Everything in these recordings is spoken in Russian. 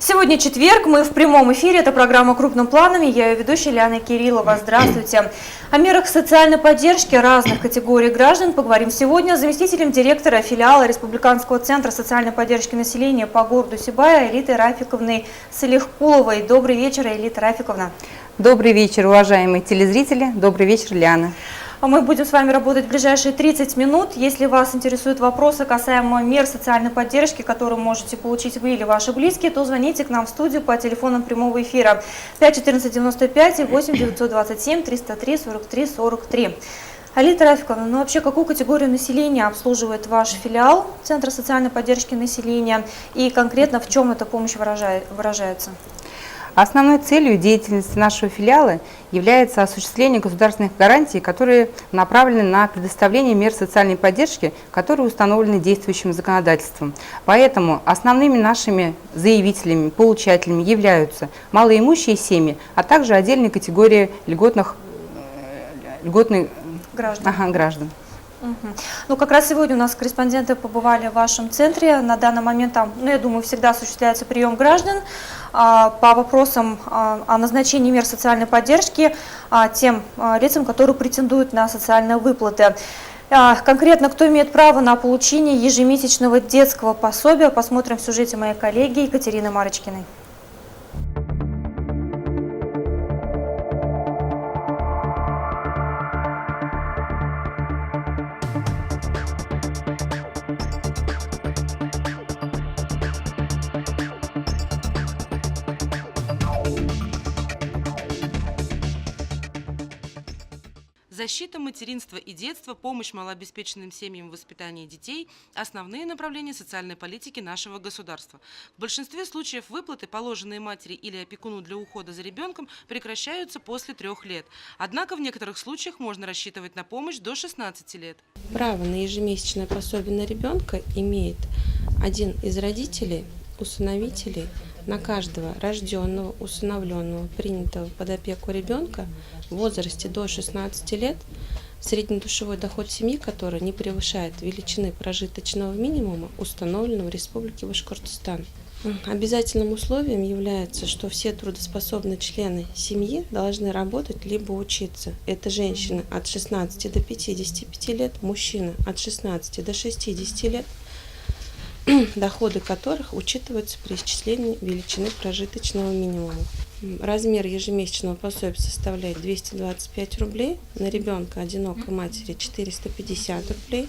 Сегодня четверг, мы в прямом эфире, это программа «Крупным планом», я ее ведущая Лиана Кириллова. Здравствуйте. О мерах социальной поддержки разных категорий граждан поговорим сегодня с заместителем директора филиала Республиканского центра социальной поддержки населения по городу Сибая Элитой Рафиковной Салихкуловой. Добрый вечер, Элита Рафиковна. Добрый вечер, уважаемые телезрители. Добрый вечер, Лиана. Мы будем с вами работать в ближайшие 30 минут. Если вас интересуют вопросы касаемо мер социальной поддержки, которые можете получить вы или ваши близкие, то звоните к нам в студию по телефонам прямого эфира 5 14 95 и 8 927 303 43 43. Элита Рафиковна, ну вообще какую категорию населения обслуживает ваш филиал Центра социальной поддержки населения и конкретно в чем эта помощь выражается? Основной целью деятельности нашего филиала является осуществление государственных гарантий, которые направлены на предоставление мер социальной поддержки, которые установлены действующим законодательством. Поэтому основными нашими заявителями, получателями являются малоимущие семьи, а также отдельные категории льготных граждан. Ну, как раз сегодня у нас корреспонденты побывали в вашем центре. На данный момент там, я думаю, всегда осуществляется прием граждан по вопросам о назначении мер социальной поддержки тем лицам, которые претендуют на социальные выплаты. Конкретно, кто имеет право на получение ежемесячного детского пособия, посмотрим в сюжете моей коллеги Екатерины Марочкиной. Защита материнства и детства, помощь малообеспеченным семьям в воспитании детей – основные направления социальной политики нашего государства. В большинстве случаев выплаты, положенные матери или опекуну для ухода за ребенком, прекращаются после 3 лет. Однако в некоторых случаях можно рассчитывать на помощь до 16 лет. Право на ежемесячное пособие на ребенка имеет один из родителей, усыновителей, на каждого рожденного, усыновленного, принятого под опеку ребенка в возрасте до 16 лет, среднедушевой доход семьи, который не превышает величины прожиточного минимума, установленного в Республике Башкортостан. Обязательным условием является, что все трудоспособные члены семьи должны работать либо учиться. Это женщины от 16 до 55 лет, мужчины от 16 до 60 лет, доходы которых учитываются при исчислении величины прожиточного минимума. Размер ежемесячного пособия составляет 225 рублей, на ребенка одинокой матери 450 рублей.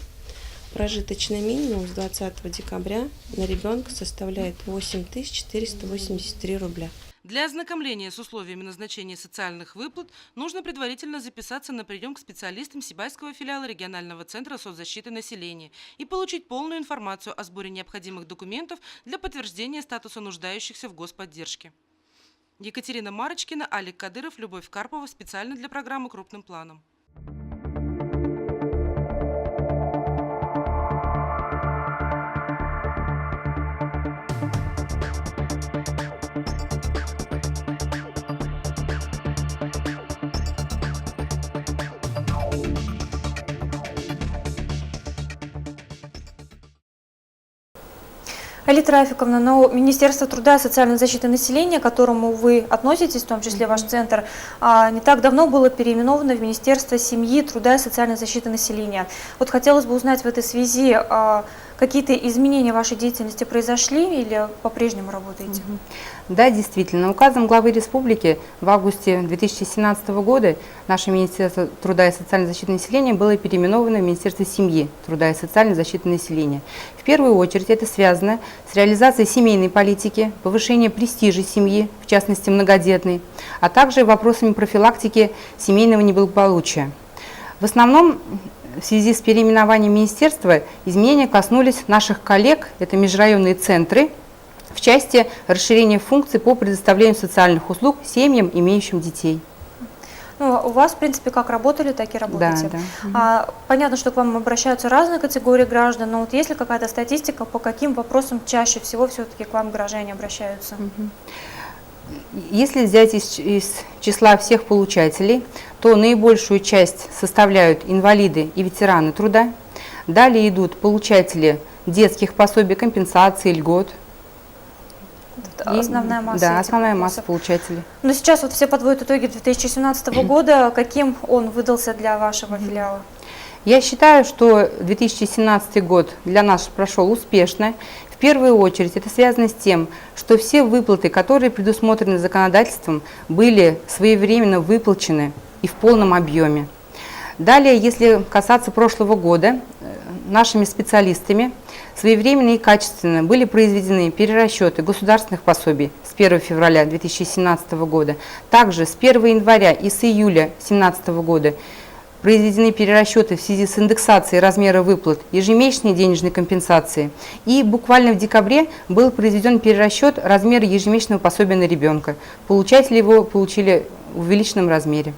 Прожиточный минимум с 20 декабря на ребенка составляет 8483 рубля. Для ознакомления с условиями назначения социальных выплат нужно предварительно записаться на прием к специалистам Сибайского филиала регионального центра соцзащиты населения и получить полную информацию о сборе необходимых документов для подтверждения статуса нуждающихся в господдержке. Екатерина Марочкина, Алик Кадыров, Любовь Карпова специально для программы «Крупным планом». Элита Рафиковна, но Министерство труда и социальной защиты населения, к которому вы относитесь, в том числе ваш центр, не так давно было переименовано в Министерство семьи, труда и социальной защиты населения. Вот хотелось бы узнать в этой связи, какие-то изменения в вашей деятельности произошли или по-прежнему работаете? Да, действительно. Указом главы республики в августе 2017 года наше Министерство труда и социальной защиты населения было переименовано в Министерство семьи, труда и социальной защиты населения. В первую очередь это связано с реализацией семейной политики, повышением престижа семьи, в частности многодетной, а также вопросами профилактики семейного неблагополучия. В основном, в связи с переименованием министерства, изменения коснулись наших коллег, это межрайонные центры, в части расширения функций по предоставлению социальных услуг семьям, имеющим детей. Ну, у вас, в принципе, как работали, так и работаете. Да. Понятно, что к вам обращаются разные категории граждан, но вот есть ли какая-то статистика, по каким вопросам чаще всего все-таки к вам граждане обращаются? Если взять из числа всех получателей, то наибольшую часть составляют инвалиды и ветераны труда. Далее идут получатели детских пособий, компенсаций, льгот. Это основная масса. Да, этих основная масса вопросов. получателей. Но сейчас вот все подводят итоги 2017 года. Каким он выдался для вашего филиала? Я считаю, что 2017 год для нас прошел успешно. В первую очередь это связано с тем, что все выплаты, которые предусмотрены законодательством, были своевременно выплачены и в полном объеме. Далее, если касаться прошлого года, нашими специалистами своевременно и качественно были произведены перерасчеты государственных пособий с 1 февраля 2017 года. Также с 1 января и с июля 2017 года произведены перерасчеты в связи с индексацией размера выплат ежемесячной денежной компенсации. И буквально в декабре был произведен перерасчет размера ежемесячного пособия на ребенка. Получатели его получили в увеличенном размере.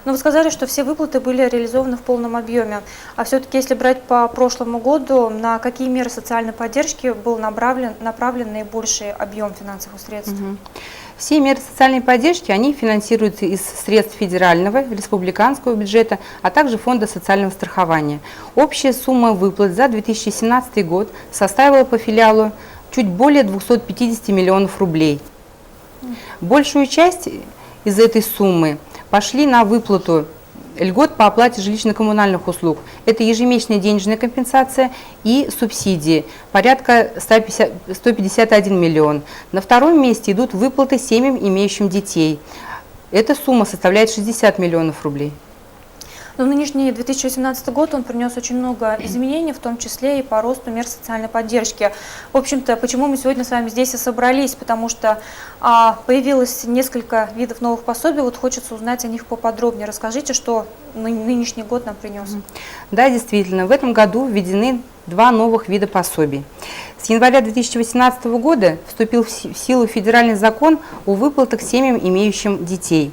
Но вы сказали, что все выплаты были реализованы в полном объеме. А все-таки, если брать по прошлому году, на какие меры социальной поддержки был направлен наибольший объем финансовых средств? Все меры социальной поддержки, они финансируются из средств федерального, республиканского бюджета, а также фонда социального страхования. Общая сумма выплат за 2017 год составила по филиалу чуть более 250 миллионов рублей. Большую часть из этой суммы пошли на выплату льгот по оплате жилищно-коммунальных услуг. Это ежемесячная денежная компенсация и субсидии, порядка 151 миллион. На втором месте идут выплаты семьям, имеющим детей. Эта сумма составляет 60 миллионов рублей. Но нынешний 2018 год, он принес очень много изменений, в том числе и по росту мер социальной поддержки. В общем-то, почему мы сегодня с вами здесь и собрались? Потому что появилось несколько видов новых пособий, вот хочется узнать о них поподробнее. Расскажите, что нынешний год нам принес. Да, действительно, в этом году введены два новых вида пособий. С января 2018 года вступил в силу федеральный закон о выплатах семьям, имеющим детей.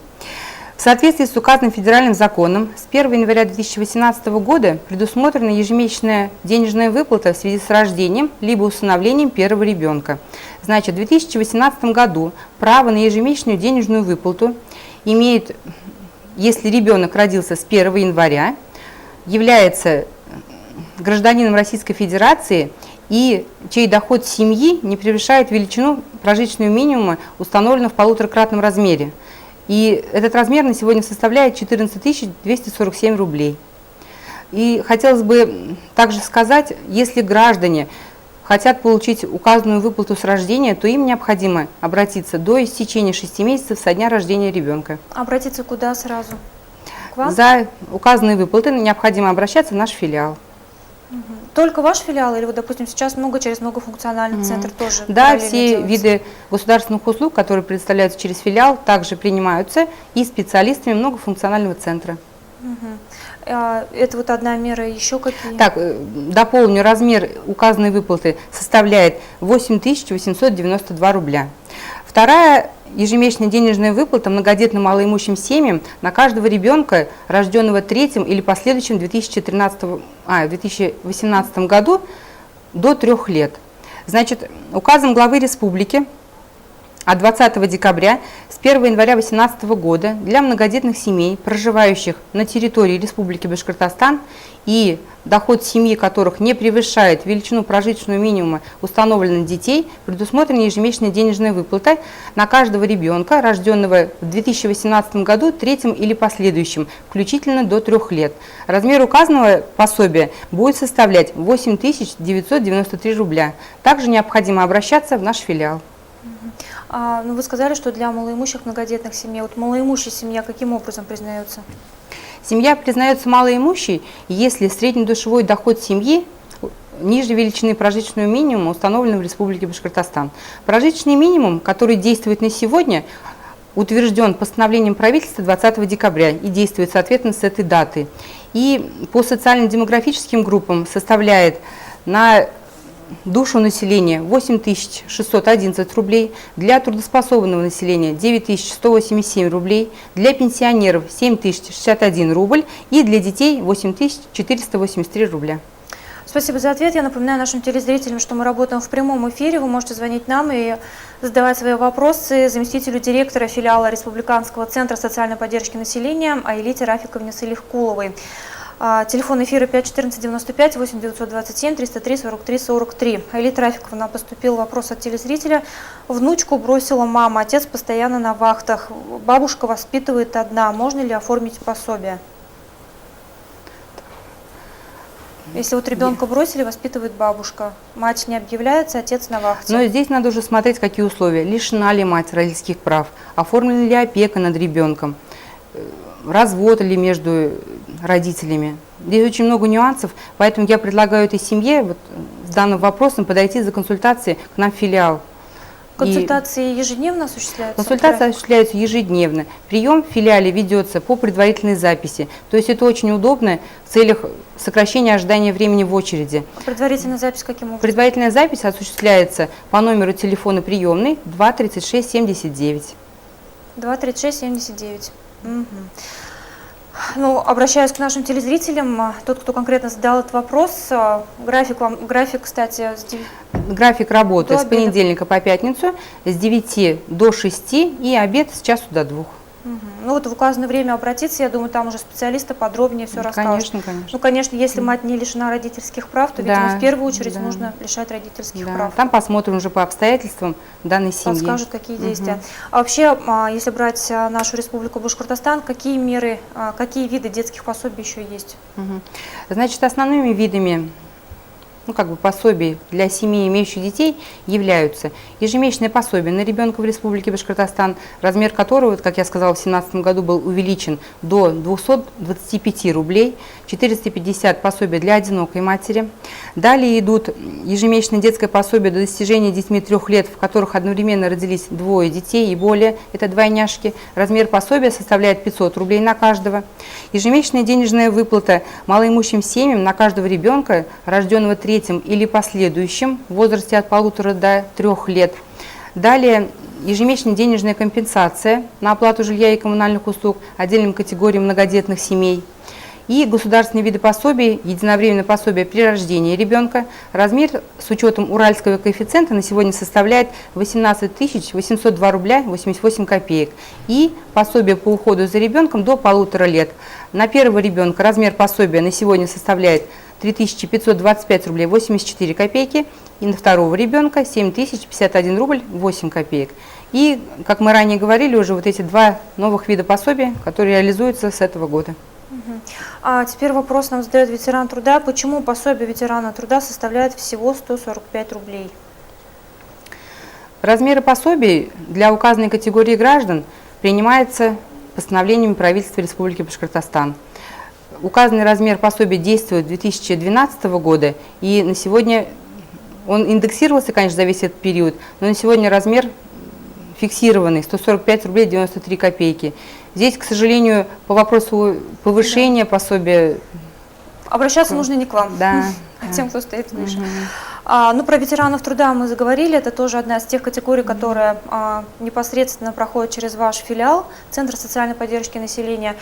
В соответствии с указанным федеральным законом с 1 января 2018 года предусмотрена ежемесячная денежная выплата в связи с рождением либо усыновлением первого ребенка. Значит, в 2018 году право на ежемесячную денежную выплату имеет, если ребенок родился с 1 января, является гражданином Российской Федерации и чей доход семьи не превышает величину прожиточного минимума, установленного в 1,5-кратном размере. И этот размер на сегодня составляет 14 247 рублей. И хотелось бы также сказать, если граждане хотят получить указанную выплату с рождения, то им необходимо обратиться до истечения 6 месяцев со дня рождения ребенка. Обратиться куда сразу? К вам? За указанные выплаты необходимо обращаться в наш филиал. Только ваш филиал или, вот, допустим, сейчас через многофункциональный центр тоже? Да, все виды государственных услуг, которые предоставляются через филиал, также принимаются и специалистами многофункционального центра. Это вот одна мера, еще какие? Так, дополню, размер указанной выплаты составляет 8892 рубля. Вторая ежемесячная денежная выплата многодетным малоимущим семьям на каждого ребенка, рожденного третьим или последующим в 2018 году до 3 лет. Значит, указом главы республики от 20 декабря с 1 января 2018 года для многодетных семей, проживающих на территории Республики Башкортостан и доход семьи которых не превышает величину прожиточного минимума установленных детей, предусмотрена ежемесячная денежная выплата на каждого ребенка, рожденного в 2018 году, третьим или последующим, включительно до 3 лет. Размер указанного пособия будет составлять 8993 рубля. Также необходимо обращаться в наш филиал. Ну, вы сказали, что для малоимущих многодетных семей, вот малоимущая семья каким образом признается? Семья признается малоимущей, если среднедушевой доход семьи ниже величины прожиточного минимума, установленного в Республике Башкортостан. Прожиточный минимум, который действует на сегодня, утвержден постановлением правительства 20 декабря и действует соответственно с этой даты. И по социально-демографическим группам составляет на душу населения 8611 рублей, для трудоспособного населения 9187 рублей, для пенсионеров 7061 рубль и для детей 8483 рубля. Спасибо за ответ. Я напоминаю нашим телезрителям, что мы работаем в прямом эфире. Вы можете звонить нам и задавать свои вопросы заместителю директора филиала Республиканского центра социальной поддержки населения Аилите Рафиковне Салихкуловой. Телефон эфира 514-95, 8-927-303-43-43. Али Трафиковна, поступил вопрос от телезрителя. Внучку бросила мама, отец постоянно на вахтах. Бабушка воспитывает одна. Можно ли оформить пособие? Если вот ребенка бросили, воспитывает бабушка. Мать не объявляется, отец на вахте. Но здесь надо уже смотреть, какие условия. Лишена ли мать родительских прав, оформлена ли опека над ребенком, развод ли между родителями. Здесь очень много нюансов, поэтому я предлагаю этой семье вот с данным вопросом подойти за консультацией к нам в филиал. Консультации ежедневно осуществляются? Консультации осуществляются ежедневно. Прием в филиале ведется по предварительной записи. То есть это очень удобно в целях сокращения ожидания времени в очереди. А предварительная запись каким образом? Предварительная запись осуществляется по номеру телефона приемной 23679. 236-79. Угу. Ну, обращаюсь к нашим телезрителям. Тот, кто конкретно задал этот вопрос, график, кстати, График работы до с понедельника по пятницу с 9 до 6 и обед с часу до 2. Ну вот в указанное время обратиться, я думаю, там уже специалисты подробнее все расскажут. Конечно, конечно. Ну, конечно, если мать не лишена родительских прав, то, видимо, в первую очередь нужно лишать родительских прав. Там посмотрим уже по обстоятельствам данной семьи. Подскажут, какие действия. А вообще, если брать нашу республику Башкортостан, какие меры, какие виды детских пособий еще есть? Значит, основными видами пособий для семей, имеющих детей, являются ежемесячное пособие на ребенка в Республике Башкортостан, размер которого, как я сказала, в 2017 году был увеличен до 225 рублей, 450 пособий для одинокой матери. Далее идут ежемесячное детское пособие до достижения детьми 3 лет, в которых одновременно родились 2 детей и более, это двойняшки. Размер пособия составляет 500 рублей на каждого. Ежемесячная денежная выплата малоимущим семьям на каждого ребенка, рожденного третьим или последующим в возрасте от 1,5 до 3 лет. Далее ежемесячная денежная компенсация на оплату жилья и коммунальных услуг отдельным категориям многодетных семей. И государственные виды пособий, единовременное пособие при рождении ребенка. Размер с учетом уральского коэффициента на сегодня составляет 18 802 рубля 88 копеек. И пособие по уходу за ребенком до 1,5 лет. На первого ребенка размер пособия на сегодня составляет 3525 рублей 84 копейки. И на второго ребенка 7051 рубль 8 копеек. И, как мы ранее говорили, уже вот эти 2 новых вида пособия, которые реализуются с этого года. А теперь вопрос нам задает ветеран труда. Почему пособие ветерана труда составляет всего 145 рублей? Размеры пособий для указанной категории граждан принимаются постановлениями правительства Республики Башкортостан. Указанный размер пособия действует с 2012 года, и на сегодня он индексировался, конечно, за весь этот период, но на сегодня размер фиксированный 145 рублей 93 копейки. Здесь, к сожалению, по вопросу повышения пособия... Обращаться нужно не к вам, а тем, кто стоит выше. Ну, про ветеранов труда мы заговорили. Это тоже одна из тех категорий, которая непосредственно проходит через ваш филиал, Центр социальной поддержки населения.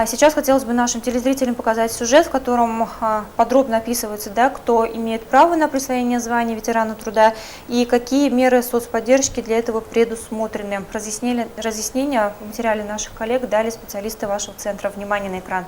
Сейчас хотелось бы нашим телезрителям показать сюжет, в котором подробно описывается, кто имеет право на присвоение звания ветерана труда и какие меры соцподдержки для этого предусмотрены. Разъяснения в материале наших коллег дали специалисты вашего центра. Внимание на экран.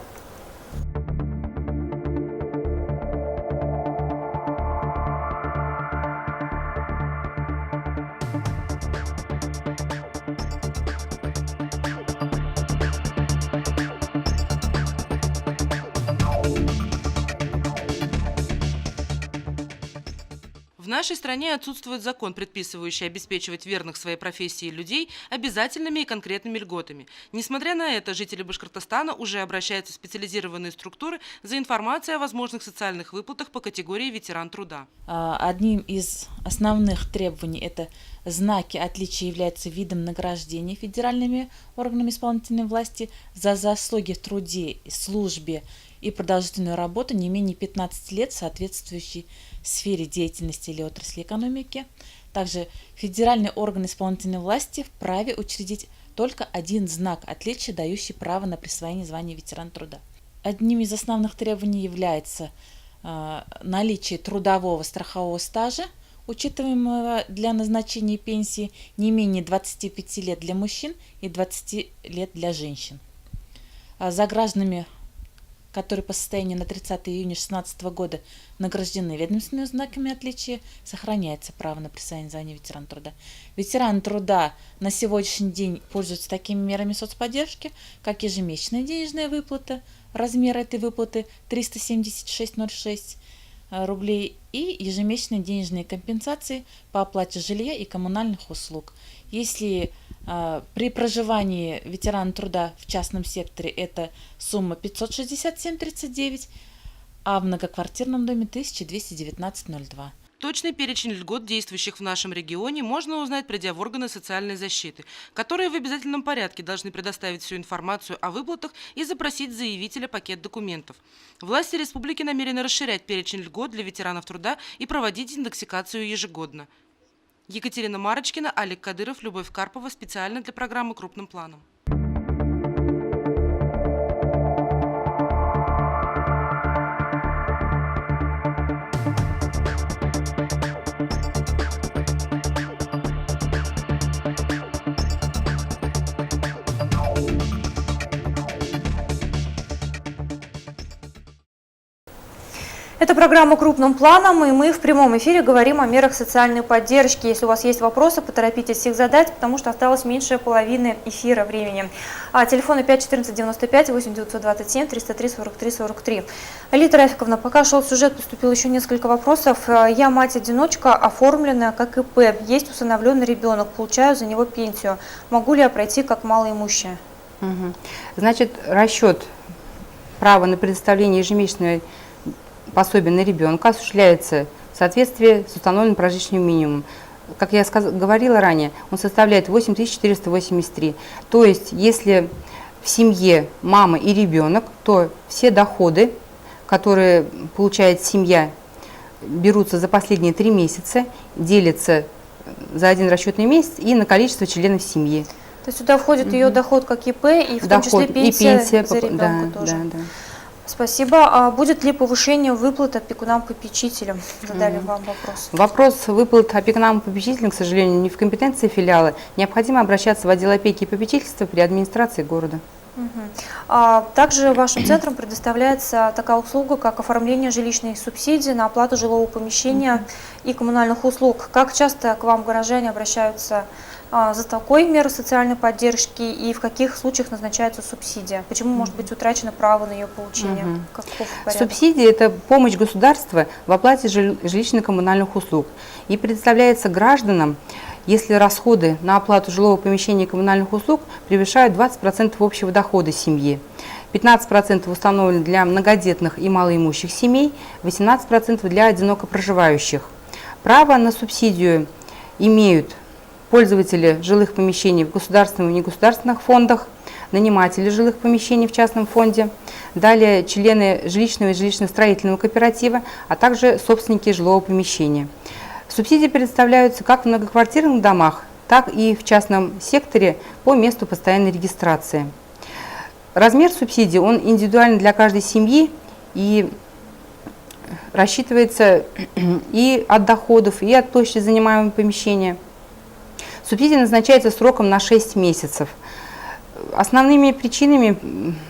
В нашей стране отсутствует закон, предписывающий обеспечивать верных своей профессии людей обязательными и конкретными льготами. Несмотря на это, жители Башкортостана уже обращаются в специализированные структуры за информацией о возможных социальных выплатах по категории ветеран труда. Одним из основных требований это знаки отличия являются видом награждения федеральными органами исполнительной власти за заслуги в труде, службе и продолжительную работу не менее 15 лет в соответствующей сфере деятельности или отрасли экономики. Также федеральный орган исполнительной власти вправе учредить только один знак отличия, дающий право на присвоение звания ветеран труда. Одним из основных требований является наличие трудового страхового стажа, учитываемого для назначения пенсии не менее 25 лет для мужчин и 20 лет для женщин. За гражданами которые по состоянию на 30 июня 2016 года награждены ведомственными знаками отличия, сохраняется право на присвоение звания ветеран труда. Ветераны труда на сегодняшний день пользуются такими мерами соцподдержки, как ежемесячная денежная выплата, размер этой выплаты 376,06 рублей, и ежемесячные денежные компенсации по оплате жилья и коммунальных услуг. Если при проживании ветерана труда в частном секторе это сумма 567,39, а в многоквартирном доме 1219,02. Точный перечень льгот, действующих в нашем регионе, можно узнать, придя в органы социальной защиты, которые в обязательном порядке должны предоставить всю информацию о выплатах и запросить заявителя пакет документов. Власти республики намерены расширять перечень льгот для ветеранов труда и проводить индексацию ежегодно. Екатерина Марочкина, Олег Кадыров, Любовь Карпова. Специально для программы «Крупным планом». Это программа «Крупным планом», и мы в прямом эфире говорим о мерах социальной поддержки. Если у вас есть вопросы, поторопитесь их задать, потому что осталось меньше половины эфира времени. Телефоны 5 14 95 8 927 303 43 43. Алита Рафиковна, пока шел сюжет, поступило еще несколько вопросов. Я мать-одиночка, оформленная как ИП. Есть усыновленный ребенок, получаю за него пенсию. Могу ли я пройти как малоимущая? Значит, расчет права на предоставление ежемесячной пособие на ребенка осуществляется в соответствии с установленным прожиточным минимумом. Как я говорила ранее, он составляет 8483. То есть, если в семье мама и ребенок, то все доходы, которые получает семья, берутся за последние 3 месяца, делятся за один расчетный месяц и на количество членов семьи. То есть сюда входит ее доход как ИП и в том числе пенсия за ребенка тоже. Да. Спасибо. А будет ли повышение выплат опекунам-попечителям? Задали вам вопрос. Вопрос выплат опекунам-попечителям, к сожалению, не в компетенции филиала. Необходимо обращаться в отдел опеки и попечительства при администрации города. Также вашим центром предоставляется такая услуга, как оформление жилищной субсидии на оплату жилого помещения и коммунальных услуг. Как часто к вам горожане обращаются за такой мерой социальной поддержки и в каких случаях назначается субсидия? Почему может быть утрачено право на ее получение? Каков порядок? Субсидия – это помощь государства в оплате жилищно-коммунальных услуг и предоставляется гражданам, если расходы на оплату жилого помещения и коммунальных услуг превышают 20% общего дохода семьи. 15% установлены для многодетных и малоимущих семей, 18% для одиноко проживающих. Право на субсидию имеют пользователи жилых помещений в государственных и негосударственных фондах, наниматели жилых помещений в частном фонде, далее члены жилищного и жилищно-строительного кооператива, а также собственники жилого помещения. Субсидии предоставляются как в многоквартирных домах, так и в частном секторе по месту постоянной регистрации. Размер субсидии он индивидуален для каждой семьи и рассчитывается и от доходов, и от площади занимаемого помещения. Субсидия назначается сроком на 6 месяцев. Основными причинами,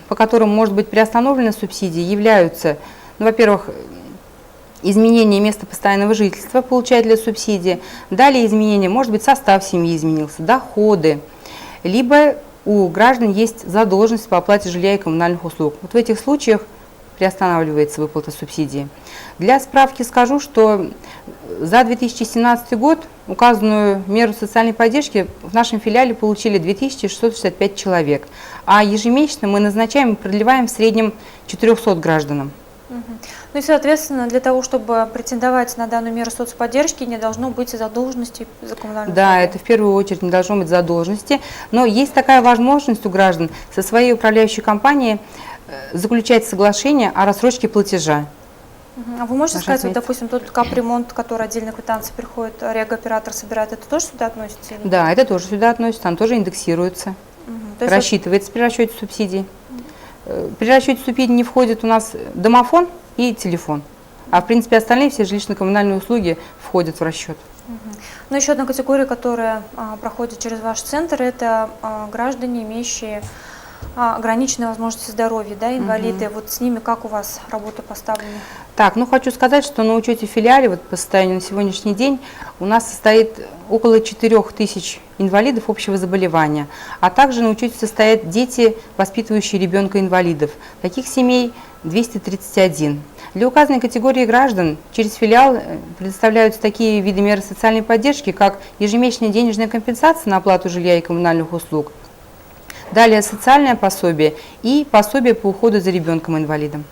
по которым может быть приостановлена субсидия, являются, во-первых, изменение места постоянного жительства получателя субсидии, далее изменение, может быть, состав семьи изменился, доходы, либо у граждан есть задолженность по оплате жилья и коммунальных услуг. Вот в этих случаях приостанавливается выплата субсидии. Для справки скажу, что за 2017 год указанную меру социальной поддержки в нашем филиале получили 2665 человек, а ежемесячно мы назначаем и продлеваем в среднем 400 гражданам. Ну и, соответственно, для того, чтобы претендовать на данную меру соцподдержки, не должно быть задолженности за коммунальные услуги. Да, это в первую очередь не должно быть задолженности, но есть такая возможность у граждан со своей управляющей компанией заключать соглашение о рассрочке платежа. А вы можете сказать, вот, допустим, тот капремонт, который отдельно квитанции приходит, регоператор собирает, это тоже сюда относится? Или да, это тоже сюда относится, там тоже индексируется, рассчитывается при расчете субсидий. При расчете субсидий не входит у нас домофон и телефон, а в принципе остальные все жилищно-коммунальные услуги входят в расчет. Но еще одна категория, которая проходит через ваш центр, это граждане, имеющие ограниченные возможности здоровья, да, инвалиды. Вот с ними как у вас работа поставлена? Так, ну хочу сказать, что на учете в филиале вот по состоянию на сегодняшний день у нас состоит около 4000 инвалидов общего заболевания, а также на учете состоят дети, воспитывающие ребенка-инвалидов. Таких семей 231. Для указанной категории граждан через филиал предоставляются такие виды меры социальной поддержки, как ежемесячная денежная компенсация на оплату жилья и коммунальных услуг, далее социальное пособие и пособие по уходу за ребенком-инвалидом.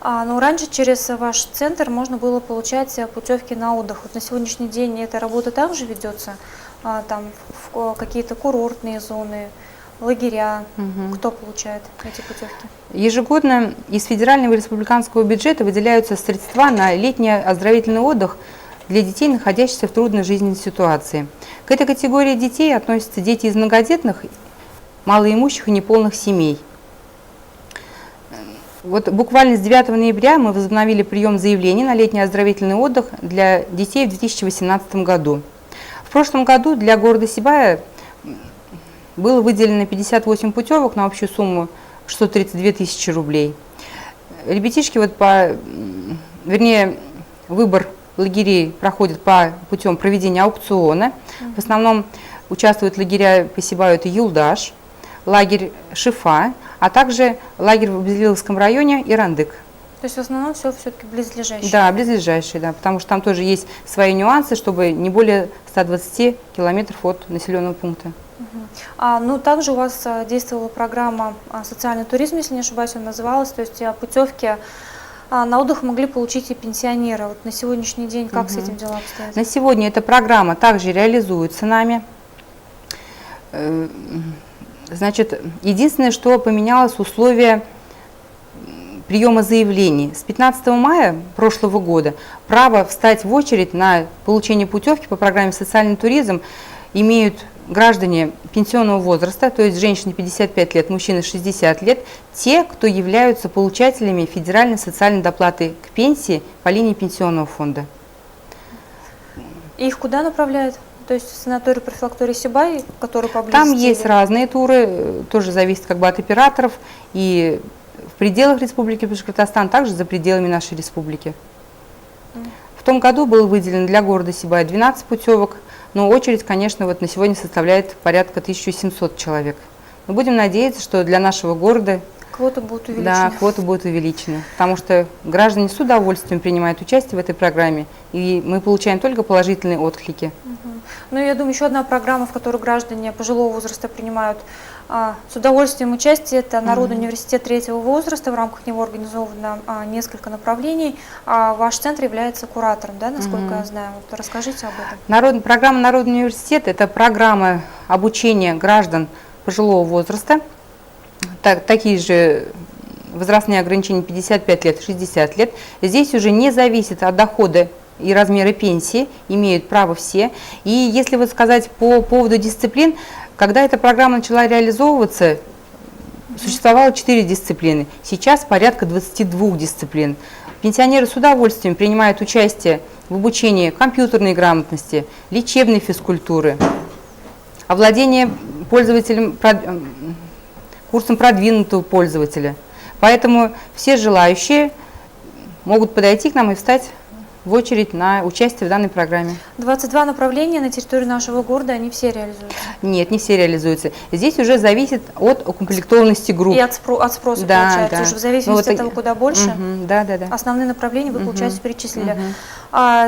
Ну, раньше через ваш центр можно было получать путевки на отдых. Вот на сегодняшний день эта работа также ведется? Там в какие-то курортные зоны, лагеря? Кто получает эти путевки? Ежегодно из федерального и республиканского бюджета выделяются средства на летний оздоровительный отдых для детей, находящихся в трудной жизненной ситуации. К этой категории детей относятся дети из многодетных, малоимущих и неполных семей. Вот буквально с 9 ноября мы возобновили прием заявлений на летний оздоровительный отдых для детей в 2018 году. В прошлом году для города Сибая было выделено 58 путевок на общую сумму 632 тысячи рублей. Ребятишки выбор лагерей проходит по путем проведения аукциона. В основном участвуют лагеря по Сибаю, это Юлдаш, лагерь Шифа, а также лагерь в Безлиловском районе и Рандык. То есть в основном все-таки близлежащие? Да, близлежащие, да, потому что там тоже есть свои нюансы, чтобы не более 120 километров от населенного пункта. Ну, также у вас действовала программа «Социальный туризм», если не ошибаюсь, она называлась, то есть путевки на отдых могли получить и пенсионеры. Вот на сегодняшний день как с этим дела обстоят? На сегодня эта программа также реализуется нами. Значит, единственное, что поменялось, условия приема заявлений. С 15 мая прошлого года право встать в очередь на получение путевки по программе «Социальный туризм» имеют граждане пенсионного возраста, то есть женщины 55 лет, мужчины 60 лет, те, кто являются получателями федеральной социальной доплаты к пенсии по линии пенсионного фонда. Их куда направляют? То есть в санаторий профилакторий Сибай, который поблизости? Там есть разные туры, тоже зависит от операторов, и в пределах Республики Башкортостан, также за пределами нашей республики. В том году было выделено для города Сибая 12 путевок, но очередь, конечно, на сегодня составляет порядка 1700 человек. Мы будем надеяться, что для нашего города квота будет увеличена. Да, квота будет увеличена, потому что граждане с удовольствием принимают участие в этой программе, и мы получаем только положительные отклики. Ну, я думаю, еще одна программа, в которой граждане пожилого возраста принимают с удовольствием участие, это Народный университет третьего возраста. В рамках него организовано несколько направлений. Ваш центр является куратором, да, насколько я знаю. Вот расскажите об этом. Программа Народный университет – это программа обучения граждан пожилого возраста. Такие же возрастные ограничения 55 лет, 60 лет. Здесь уже не зависит от дохода и размера пенсии, имеют право все. И если вот сказать по поводу дисциплин, когда эта программа начала реализовываться, существовало 4 дисциплины, сейчас порядка 22 дисциплин. Пенсионеры с удовольствием принимают участие в обучении компьютерной грамотности, лечебной физкультуры, овладение пользователем, курсом продвинутого пользователя. Поэтому все желающие могут подойти к нам и встать в очередь на участие в данной программе. 22 направления на территории нашего города, они все реализуются? Нет, не все реализуются. Здесь уже зависит от укомплектованности групп. И от спроса, да, получается, уже в зависимости от того, куда больше. Да. Основные направления вы, получается, перечислили.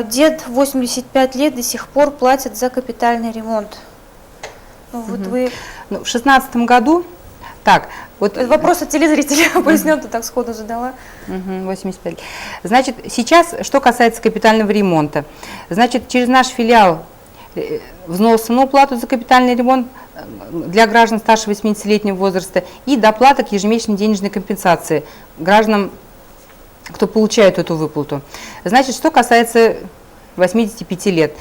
Дед 85 лет до сих пор платит за капитальный ремонт. Вот вы... В 2016 году... Так, вот вопрос от телезрителя, поясню, ты так сходу задала. 85. Значит, сейчас, что касается капитального ремонта. Значит, через наш филиал взносы на уплату за капитальный ремонт для граждан старше 80-летнего возраста и доплата к ежемесячной денежной компенсации гражданам, кто получает эту выплату. Значит, что касается 85 лет.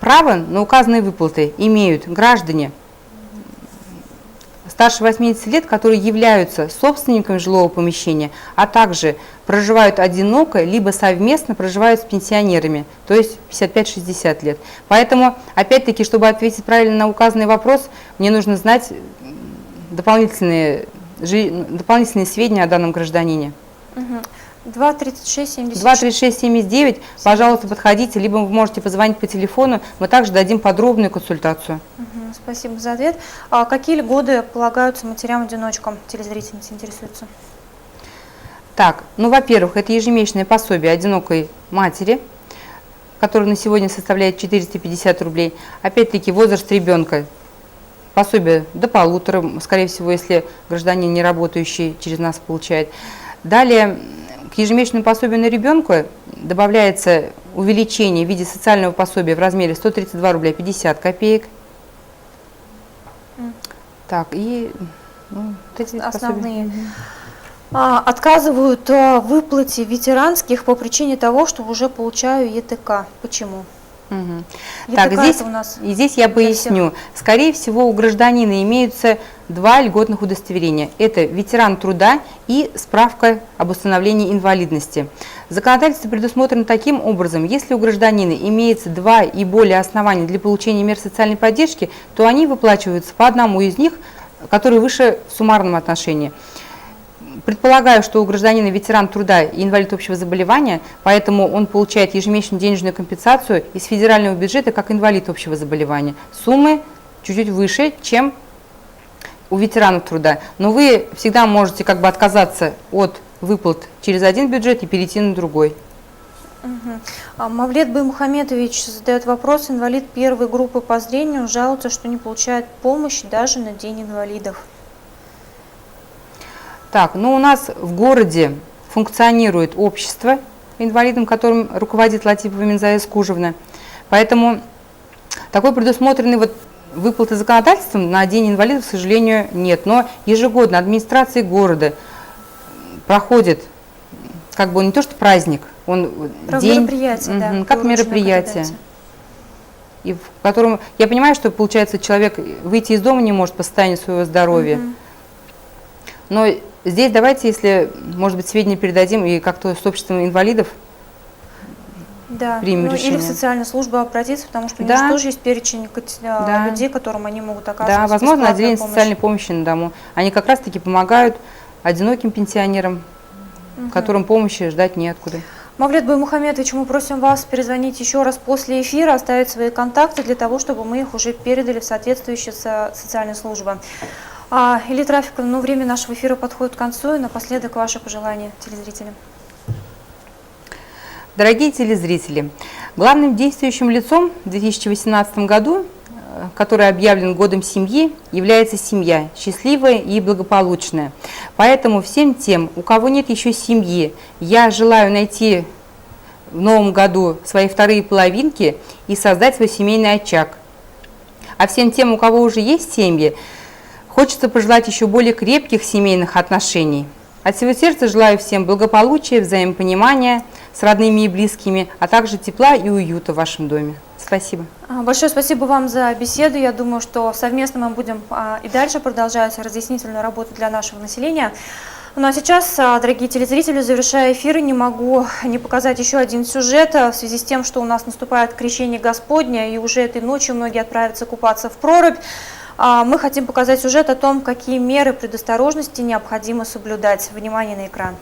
Право на указанные выплаты имеют граждане старше 80 лет, которые являются собственниками жилого помещения, а также проживают одиноко, либо совместно проживают с пенсионерами, то есть 55-60 лет. Поэтому, опять-таки, чтобы ответить правильно на указанный вопрос, мне нужно знать дополнительные сведения о данном гражданине. 236-79. 236-79, пожалуйста, подходите, либо вы можете позвонить по телефону, мы также дадим подробную консультацию. Спасибо за ответ. А какие льготы полагаются матерям-одиночкам? Телезрительницы интересуются. Так, ну, во-первых, это ежемесячное пособие одинокой матери, которое на сегодня составляет 450 рублей. Опять-таки, возраст ребенка. Пособие до 1,5, скорее всего, если гражданин не работающий через нас получает. Далее, к ежемесячному пособию на ребенка добавляется увеличение в виде социального пособия в размере 132 рубля 50 копеек. Так, и вот эти основные. Отказывают в выплате ветеранских по причине того, что уже получаю ЕТК. Почему? Так, здесь я поясню. Скорее всего, у гражданина имеются два льготных удостоверения. Это ветеран труда и справка об установлении инвалидности. Законодательство предусмотрено таким образом: если у гражданина имеется два и более оснований для получения мер социальной поддержки, то они выплачиваются по одному из них, который выше в суммарном отношении. Предполагаю, что у гражданина ветеран труда и инвалид общего заболевания, поэтому он получает ежемесячную денежную компенсацию из федерального бюджета как инвалид общего заболевания. Суммы чуть-чуть выше, чем у ветеранов труда. Но вы всегда можете отказаться от выплат через один бюджет и перейти на другой. Мавлет Баймухаметович задает вопрос. Инвалид первой группы по зрению жалуется, что не получает помощь даже на День инвалидов. Так, ну у нас в городе функционирует общество инвалидам, которым руководит Латипова Минзая Скужевна. Поэтому такой предусмотренной выплаты законодательством на День инвалидов, к сожалению, нет. Но ежегодно администрации города проходит, не то что праздник, он день, мероприятие, да, как мероприятие. И в котором, я понимаю, что получается человек выйти из дома не может по состоянию своего здоровья. Но здесь давайте, если, может быть, сведения передадим и как-то с обществом инвалидов примем решение. Или в социальную службу обратиться, потому что у них тоже есть перечень людей, которым они могут оказывать. Да, возможно, отделение социальной помощи на дому. Они как раз-таки помогают одиноким пенсионерам, которым помощи ждать неоткуда. Мавлет Баймухаметович, мы просим вас перезвонить еще раз после эфира, оставить свои контакты для того, чтобы мы их уже передали в соответствующие социальные службы. Илита Рафиковна, время нашего эфира подходит к концу, и напоследок ваши пожелания телезрителям. Дорогие телезрители, главным действующим лицом в 2018 году, который объявлен годом семьи, является семья, счастливая и благополучная. Поэтому всем тем, у кого нет еще семьи, я желаю найти в новом году свои вторые половинки и создать свой семейный очаг. А всем тем, у кого уже есть семьи, хочется пожелать еще более крепких семейных отношений. От всего сердца желаю всем благополучия, взаимопонимания с родными и близкими, а также тепла и уюта в вашем доме. Спасибо. Большое спасибо вам за беседу. Я думаю, что совместно мы будем и дальше продолжать разъяснительную работу для нашего населения. Ну а сейчас, дорогие телезрители, завершая эфир, не могу не показать еще один сюжет в связи с тем, что у нас наступает Крещение Господне, и уже этой ночью многие отправятся купаться в прорубь. Мы хотим показать сюжет о том, какие меры предосторожности необходимо соблюдать. Внимание на экран.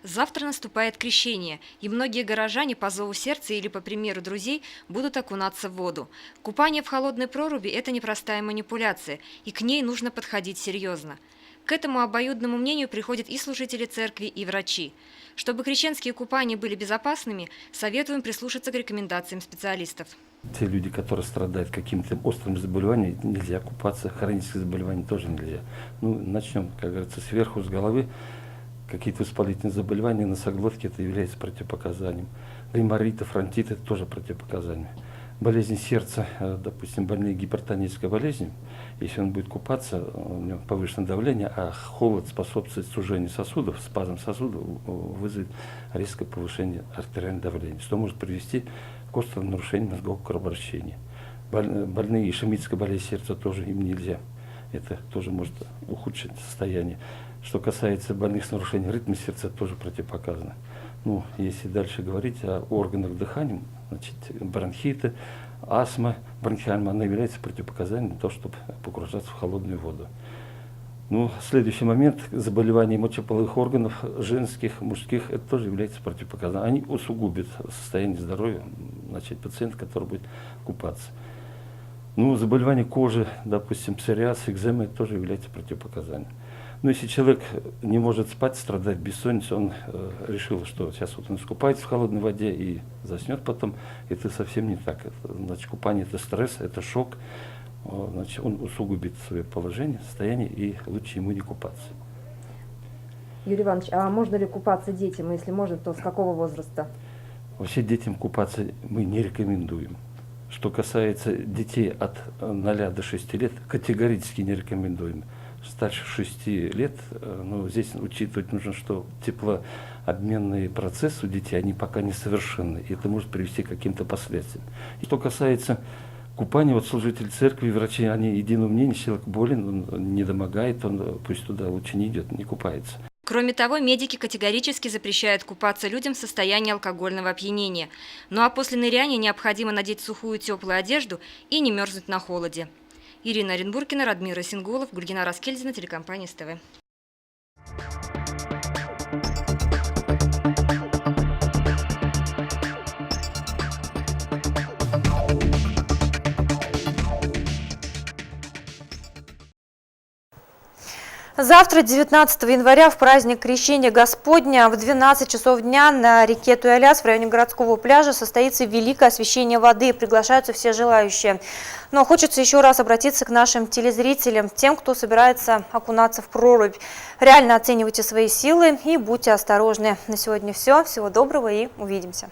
Завтра наступает Крещение, и многие горожане по зову сердца или по примеру друзей будут окунаться в воду. Купание в холодной проруби – это непростая манипуляция, и к ней нужно подходить серьезно. К этому обоюдному мнению приходят и служители церкви, и врачи. Чтобы крещенские купания были безопасными, советуем прислушаться к рекомендациям специалистов. Те люди, которые страдают каким-то острым заболеванием, нельзя купаться, хронические заболевания тоже нельзя. Начнем, как говорится, сверху, с головы. Какие-то воспалительные заболевания носоглотки, это является противопоказанием. Гаймориты, фронтиты – это тоже противопоказания. Болезни сердца, допустим, больные гипертонической болезнью, если он будет купаться, у него повышенное давление, а холод способствует сужению сосудов, спазм сосудов вызовет резкое повышение артериального давления, что может привести к острому нарушению мозгового кровообращения. Больные ишемической болезнью сердца тоже им нельзя. это тоже может ухудшить состояние. Что касается больных с нарушением ритма сердца, тоже противопоказано. Ну, если дальше говорить о органах дыхания, значит, бронхиты, астма бронхиальная, она является противопоказанием для того, чтобы погружаться в холодную воду. Ну, следующий момент, заболевания мочеполовых органов, женских, мужских, это тоже является противопоказанием. Они усугубят состояние здоровья, значит, пациента, который будет купаться. Ну, заболевания кожи, допустим, псориаз, экзема, это тоже является противопоказанием. Но если человек не может спать, страдает бессонницей, он решил, что сейчас вот он искупается в холодной воде и заснет потом. Это совсем не так. Значит, купание – это стресс, это шок. Значит, он усугубит свое положение, состояние, и лучше ему не купаться. Юрий Иванович, а можно ли купаться детям? Если можно, то с какого возраста? Вообще детям купаться мы не рекомендуем. Что касается детей от 0 до 6 лет, категорически не рекомендуем. Старше 6 лет, но здесь учитывать нужно, что теплообменные процессы у детей, они пока не совершенны, и это может привести к каким-то последствиям. И что касается купания, вот служители церкви, врачи, они единого мнения, человек болен, он не домогает, он пусть туда лучше не идет, не купается. Кроме того, медики категорически запрещают купаться людям в состоянии алкогольного опьянения. Ну а после ныряния необходимо надеть сухую теплую одежду и не мерзнуть на холоде. Ирина Оренбургина, Радмир Исингулов, Гульгина Раскельдина, телекомпания СТВ. Завтра, 19 января, в праздник Крещения Господня, в 12 часов дня на реке Туяляс в районе городского пляжа состоится великое освящение воды. Приглашаются все желающие. Но хочется еще раз обратиться к нашим телезрителям, тем, кто собирается окунаться в прорубь. Реально оценивайте свои силы и будьте осторожны. На сегодня все. Всего доброго и увидимся.